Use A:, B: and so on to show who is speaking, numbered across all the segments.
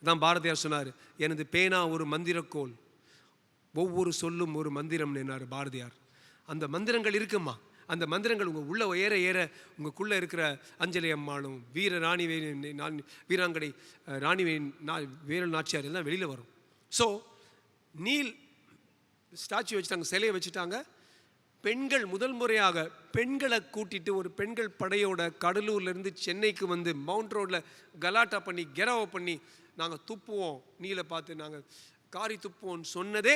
A: அதான் பாரதியார் சொன்னார், எனது பேனா ஒரு மந்திரக்கோள், ஒவ்வொரு சொல்லும் ஒரு மந்திரம் என்னார் பாரதியார். அந்த மந்திரங்கள் இருக்குமா, அந்த மந்திரங்கள் உங்கள் உள்ள ஏற ஏற உங்களுக்குள்ளே இருக்கிற அஞ்சலி அம்மாளும் வீராங்கனை வீரன் நாச்சியார் எல்லாம் வெளியில் வரும். ஸோ நீல் ஸ்டாச்சு வச்சுட்டாங்க, சிலையை வச்சுட்டாங்க. பெண்கள் முதல் முறையாக பெண்களை கூட்டிட்டு ஒரு பெண்கள் படையோட கடலூர்லேருந்து சென்னைக்கு வந்து மவுண்ட் ரோடில் கலாட்டா பண்ணி கெராவை பண்ணி நாங்கள் துப்புவோம், நீலை பார்த்து நாங்கள் காரி துப்புவோம்னு சொன்னதே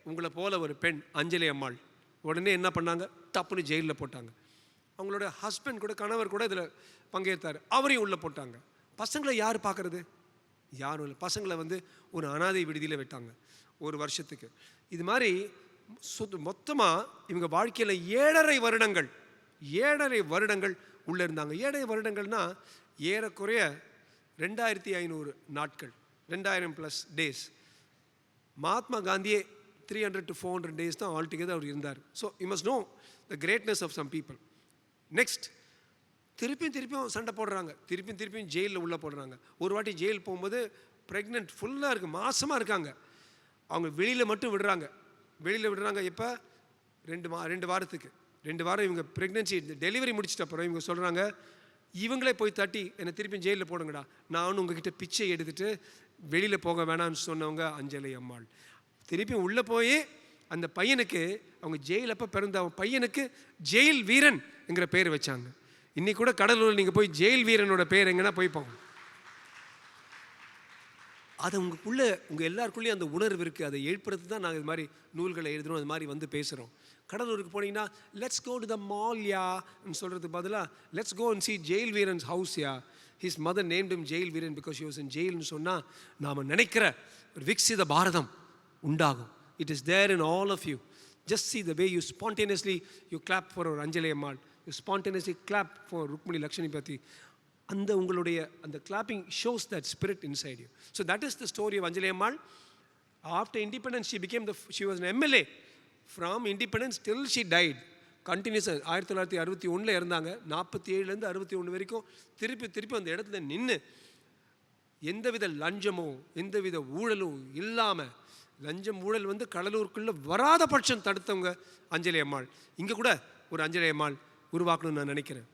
A: உங்களை போல ஒரு பெண் அஞ்சலி அம்மாள். உடனே என்ன பண்ணாங்க, டப்புன்னு ஜெயிலில் போட்டாங்க. அவங்களோட ஹஸ்பண்ட் கூட, கணவர் கூட இதில் பங்கேற்றார், அவரையும் உள்ளே போட்டாங்க. பசங்களை யார் பார்க்குறது, யாரும் இல்லை. பசங்களை வந்து ஒரு அனாதை விடுதியில் விட்டாங்க ஒரு வருஷத்துக்கு. இது மாதிரி மொத்தமாக இவங்க வாழ்க்கையில் 7.5 வருடங்கள் உள்ளே இருந்தாங்க. 7.5 வருடங்கள்னால் ஏறக்குறைய 2500 நாட்கள், 2000+ டேஸ். மகாத்மா காந்தியே 300 to 400 டேஸ் தான் ஆல்டுகெதர் அவர் இருந்தார். So you must know the greatness of some people. Next, திருப்பியும் சண்டை போடுறாங்க, திருப்பியும் ஜெயிலில் உள்ளே போடுறாங்க. ஒரு வாட்டி ஜெயில் போகும்போது ப்ரெக்னென்ட் ஃபுல்லாக இருக்குது, மாசமாக இருக்காங்க. அவங்க வெளியில் மட்டும் விடுறாங்க. எப்போ 2 வாரத்துக்கு 2 வாரம் இவங்க ப்ரெக்னென்சி டெலிவரி முடிச்சிட்ட அப்புறம் இவங்க சொல்கிறாங்க, இவங்களே போய் தட்டி என்னை திருப்பி ஜெயிலில் போடுங்கடா, நானும் உங்ககிட்ட பிச்சை எடுத்துகிட்டு வெளியில் போக வேணாம்னு சொன்னவங்க அஞ்சலி அம்மாள். திருப்பி உள்ளே போய் அந்த பையனுக்கு, அவங்க ஜெயில் அப்போ பிறந்த பையனுக்கு ஜெயில் வீரன் என்கிற பேர் வச்சாங்க. இன்னைக்கு கூட கடலூரில் நீங்கள் போய் ஜெயில் வீரனோட பேர் எங்கன்னா போய் போங்க. அது உங்கள் எல்லாருக்குள்ளேயும் அந்த உணர்வு இருக்குது. அதை எழுப்புறது தான் நாங்கள் இது மாதிரி நூல்களை எழுதுகிறோம், அது மாதிரி வந்து பேசுகிறோம். கடலூருக்கு போனீங்கன்னா let's go to the mall யான்னு சொல்கிறதுக்கு பதிலாக let's go and see jail Veeran's house யா, his mother named him jail Veeran because he was in ஜெயில்னு சொன்னால் நாம் நினைக்கிற ஒரு விக்சித பாரதம் உண்டாகும். It is there in all of you. Just see the way you spontaneously you clap for ஒரு Anjali Ammal, you spontaneously clap for Rukmini Lakshmipathi. அந்த உங்களுடைய அந்த clapping shows that spirit inside you. So that is the story of Anjali Ammal. After independence she was an MLA from independence till she died. கண்டினியூஸாக 1961 இருந்தாங்க. 47லேருந்து 61 வரைக்கும் திருப்பி அந்த இடத்துல நின்று எந்தவித லஞ்சமோ எந்தவித ஊழலும் இல்லாமல், லஞ்சம் ஊழல் வந்து கடலூருக்குள்ளே வராத பட்சம் தடுத்தவங்க அஞ்சலி அம்மாள். இங்கே கூட ஒரு அஞ்சலி அம்மாள் உருவாக்கணும்னு நான் நினைக்கிறேன்.